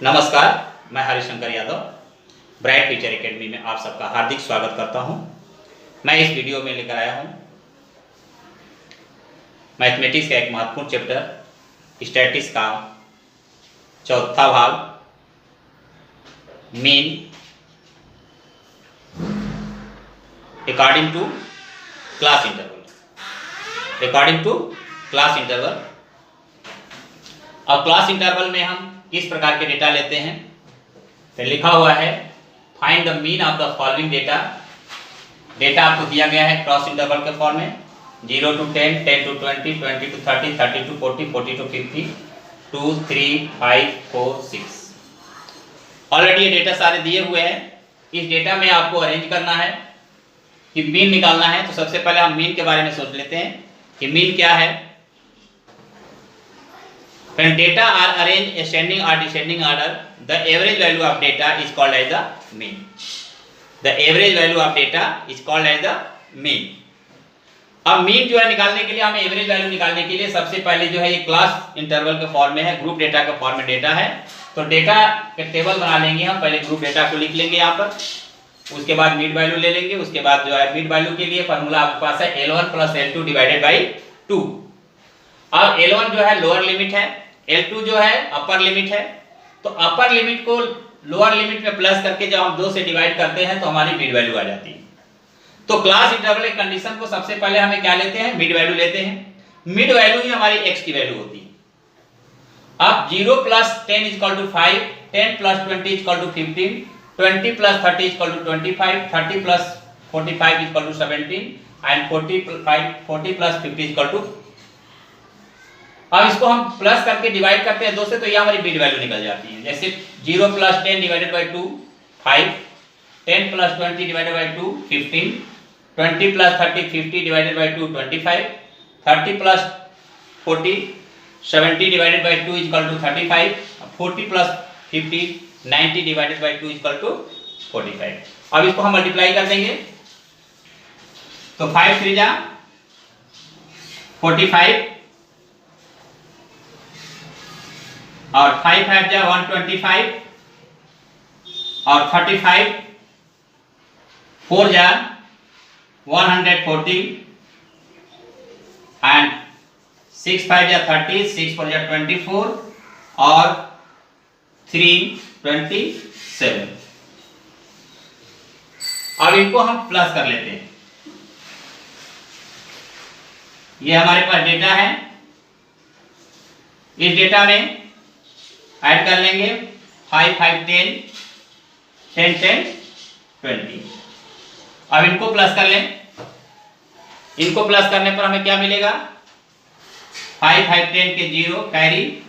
नमस्कार, मैं Harishankar Yadav bright teacher academy में आप सबका हार्दिक स्वागत करता हूं। मैं इस वीडियो में लेकर आया हूं मैथमेटिक्स का एक महत्वपूर्ण चैप्टर स्टैटिस्टिक्स का चौथा भाग mean according to class interval. अब क्लास इंटरवल में हम किस प्रकार के डेटा लेते हैं, तो लिखा हुआ है find the mean of the following data. Data आपको दिया गया है क्रॉस इंटरवल के फॉर्म में 0 to 10, 10 to 20, 20 to 30, 30 to 40, 40 to 50, 2, 3, 5, 4, 6। Already ये डेटा सारे दिए हुए हैं। इस डेटा में आपको अरेंज करना है कि मीन निकालना है। तो सबसे पहले हम मीन के बारे में सोच लेते हैं कि मीन क्या है। When data are arranged ascending or descending order, the average value of data is called as the mean. The average value of data is called as the mean. अब मीन जो है निकालने के लिए, हमें एवरेज वैल्यू निकालने के लिए सबसे पहले जो है ये क्लास इंटरवल के फॉर्म में है, ग्रुप डेटा के फॉर्म में डेटा है। तो डेटा के टेबल बना लेंगे हम। पहले ग्रुप डेटा को लिख लेंगे यहाँ पर, उसके बाद मिड वैल्यू ले लेंगे। उसके बाद जो है मिड वैल्यू के लिए फॉर्मूला आपके पास है L1 plus L2 divided by 2। अब L1 जो है लोअर लिमिट है, L2 जो है अपर लिमिट है। तो अपर लिमिट को लोअर लिमिट में प्लस करके जब हम 2 से डिवाइड करते हैं तो हमारी मिड वैल्यू आ जाती है। तो क्लास इंटरवल के कंडीशन को सबसे पहले हमें क्या लेते हैं, मिड वैल्यू लेते हैं। मिड वैल्यू ही हमारी x की वैल्यू होती है। अब 0 plus 10 equal to 5, 10 plus 20 equal to 15, 20 plus 30 equal to 25, 30 plus 45 equal to 17 and 40 plus 50 equal to. अब इसको हम प्लस करके डिवाइड करते हैं 2 से, तो ये हमारी मिड वैल्यू निकल जाती है। जैसे 0 plus 10 divided by 2 5, 10 plus 20 divided by 2 15, 20 plus 30 50 divided by 2 25, 30 plus 40 70 divided by 2 equal to 35, 40 plus 50 90 divided by 2 equal to 45। अब इसको हम मल्टीप्लाई कर देंगे तो 5 3 जा 45 और 5 5 जा 125 और 35 4 जा 140 एंड 6 5 जा 30, 6 4 जा 24 और 3 27। अब इनको हम प्लस कर लेते हैं। ये हमारे पास डेटा है। इस डेटा में ऐड कर लेंगे 5 5 10 10 10 20। अब इनको प्लस कर लें। इनको प्लस करने पर हमें क्या मिलेगा, 5 5 10 के 0 कैरी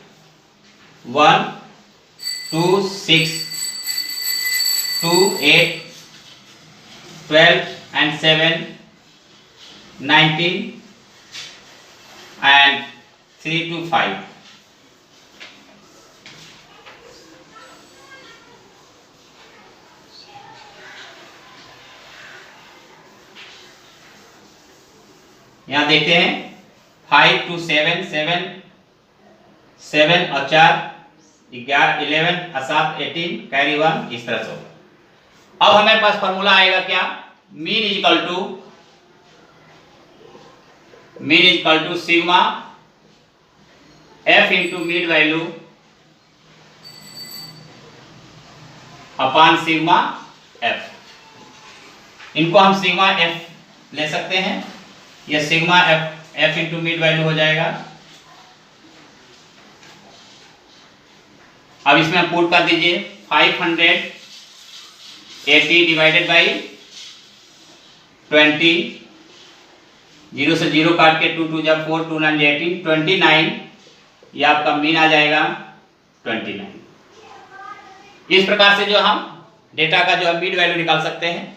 1 2 6 2 8 12 and 7 19 and 3 to 5। यहाँ देखते हैं 5 to 7 7 7 और 4 11 11 और 7 18 कैरी 1, इस तरह से होगा। अब हमारे पास फॉर्मूला आएगा क्या, mean equal to sigma f into mid value upon sigma f। इनको हम सिग्मा f ले सकते हैं। यह sigma f into mid value हो जाएगा। अब इसमें हम पुट कर दीजिए 580 डिवाइडेड बाई 20, 0 से 0 काट के 2 2 जा 4 2 9 18 29। ये आपका मीन आ जाएगा 29। इस प्रकार से जो हम डेटा का जो है मिड वैल्यू निकाल सकते हैं,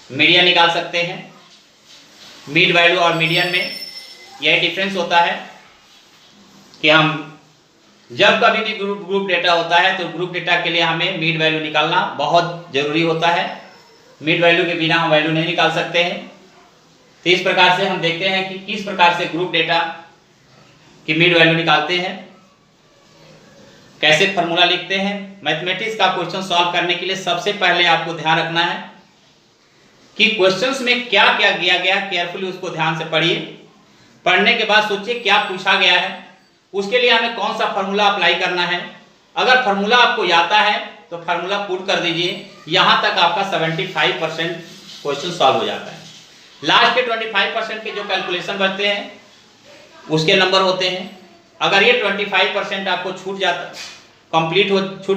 मीडियन निकाल सकते हैं। मिड वैल्यू और मीडियन में यह डिफरेंस होता है कि हम जब कभी भी ग्रुप डेटा होता है तो ग्रुप डेटा के लिए हमें मिड वैल्यू निकालना बहुत जरूरी होता है। मिड वैल्यू के बिना हम वैल्यू नहीं निकाल सकते हैं। तो इस प्रकार से हम देखते हैं कि किस प्रकार से ग्रुप डेटा की मिड वैल्यू निकालते हैं। कैसे फॉर्मूला लिखते हैं। मैथमेटिक्स का क्वेश्चन सॉल्व करने के लिए सबसे पहले आपको ध्यान रखना है कि क्वेश्चंस में क्या क्या दिया गया, केयरफुली उसको ध्यान से पढ़िए। पढ़ने के बाद सोचिए क्या पूछा गया है, उसके लिए हमें कौन सा फॉर्मूला अप्लाई करना है। अगर फॉर्मूला आपको आता है तो फॉर्मूला पुट कर दीजिए, यहां तक आपका 75% क्वेश्चन सॉल्व हो जाता है। लास्ट के 25% के जो कैलकुलेशन बचते हैं उसके नंबर होते हैं। अगर ये 25% आपको छूट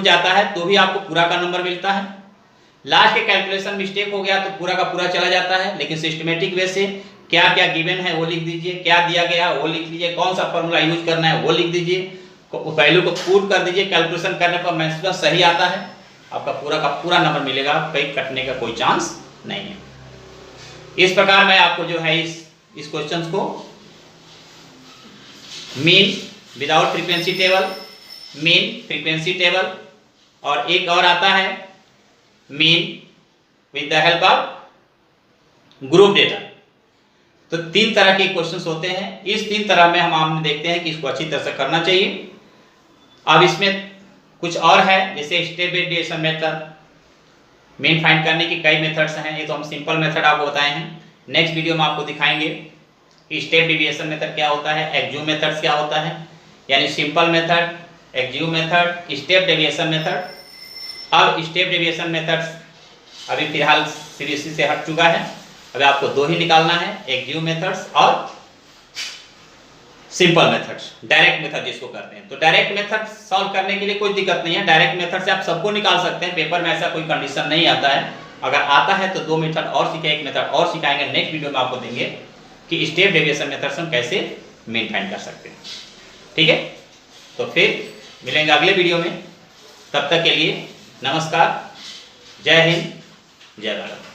जाता है तो भी आपको पूरा का नंबर मिलता है। लास्ट के कैलकुलेशन मिस्टेक हो गया तो पूरा का पूरा चला जाता है। लेकिन सिस्टमेटिक वे से क्या क्या गिवन है वो लिख दीजिए, क्या दिया गया है वो लिख दीजिए, कौन सा फॉर्मूला यूज करना है वो लिख दीजिए, वैल्यू को पुट कर दीजिए। कैलकुलेशन करने पर मैक्सिमम सही आता है, आपका पूरा का पूरा नंबर मिलेगा, कहीं कटने का कोई चांस नहीं है। इस प्रकार मैं आपको जो है इस क्वेश्चन को mean without frequency table, mean frequency table, और एक और आता है mean with the help of group data. तो 3 तरह के क्वेश्चंस होते हैं। इस 3 तरह में हम देखते हैं कि इसको अच्छी तरह से करना चाहिए। अब इसमें कुछ और है, जैसे step deviation method, mean find करने की कई मेथड्स हैं। ये तो हम सिंपल मेथड आपको बताए हैं। नेक्स्ट वीडियो में आपको दिखाएंगे कि स्टेप डेविएशन मेथड क्या होता है, एक्ज्यूम मेथड्स क्या होता है, यानी simple method, assume method, step deviation method. अब स्टेप डेविएशन मेथड्स अभी फिलहाल सीरीज से हट चुका है, अभी आपको 2 ही निकालना है, एक्ज्यूम मेथड्स और सिंपल मेथड्स, डायरेक्ट मेथड जिसको करते हैं। तो डायरेक्ट मेथड सॉल्व करने के लिए कोई दिक्कत नहीं है, डायरेक्ट मेथड से आप सबको निकाल सकते हैं। पेपर में ऐसा कोई कंडीशन नहीं आता है। अगर आता है तो 2 मेथड और सीखे, 1 मेथड और सिखाएंगे। नेक्स्ट वीडियो में आपको देंगे कि स्टेप डेविएशन मेथड से हम कैसे मीन फाइंड कर सकते हैं। ठीक है, तो फिर मिलेंगे अगले वीडियो में। तब तक के लिए नमस्कार, जय हिंद, जय भारत।